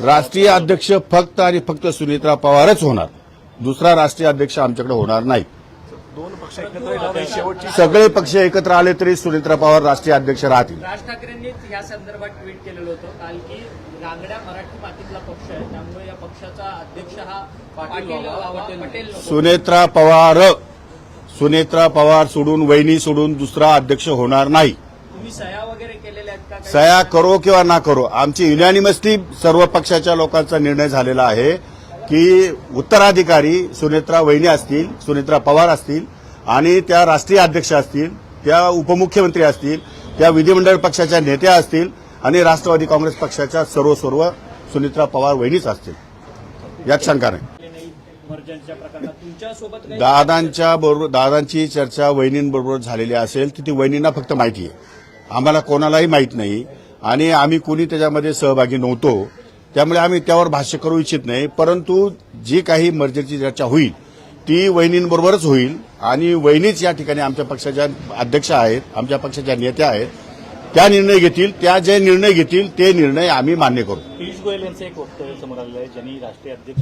राष्ट्रीय अध्यक्ष फक्त आणि फक्त सुनेत्रा पवारच होणार, दुसरा राष्ट्रीय अध्यक्ष आमच्याकडे होणार नाही। दोन पक्ष एकत्र येणार शेवटची सगळे पक्ष एकत्र आले तरी सुनेत्रा पवार राष्ट्रीय अध्यक्ष राहतील। राज ठाकरेंनीच या संदर्भात ट्विट केलेलं होतं काल की रांगड्या मराठी मातीतला पक्ष आहे, त्यामुळे या पक्षाचा अध्यक्ष हा पाटील व्हावा, पटेल नको। सुनेत्रा पवार सोडून, वहिनी सोडून दुसरा अध्यक्ष होणार नाही। तुम्ही सह्या वगैरे केलेल्या आहेत का? सह्या करो किंवा ना करो, आमची युनॅनिमसली सर्व पक्षाच्या लोकांचा निर्णय झालेला आहे की उत्तराधिकारी सुनेत्रा वहिनी असतील, सुनेत्रा पवार असतील आणि त्या राष्ट्रीय अध्यक्ष असतील, त्या उपमुख्यमंत्री असतील, त्या विधिमंडळ पक्षाच्या नेत्या असतील आणि राष्ट्रवादी काँग्रेस पक्षाच्या सर्व सुनेत्रा पवार वहिनीच असतील, यात शंका नाही। मर्जनच्या प्रकरणात तुमच्यासोबत काही दादांची चर्चा वहिनींबरोबर झालेली असेल ती वहिनींना फक्त माहिती आहे, आम्हाला कोणालाही माहीत नाही आणि आम्ही कोणी त्याच्यामध्ये सहभागी नव्हतो, त्यामुळे आम्ही त्यावर भाष्य करू इच्छित नाही। परंतु जी काही मर्जरची चर्चा होईल ती वहिनींबरोबरच होईल आणि वहिनीच या ठिकाणी आमच्या पक्षाच्या अध्यक्ष आहेत, आमच्या पक्षाच्या नेत्या आहेत, त्या निर्णय घेतील, त्या जे निर्णय घेतील ते निर्णय आम्ही मान्य करू। पियुष गोयल यांचं एक वक्तव्य समोर आलेलं आहे, ज्यांनी राष्ट्रीय अध्यक्ष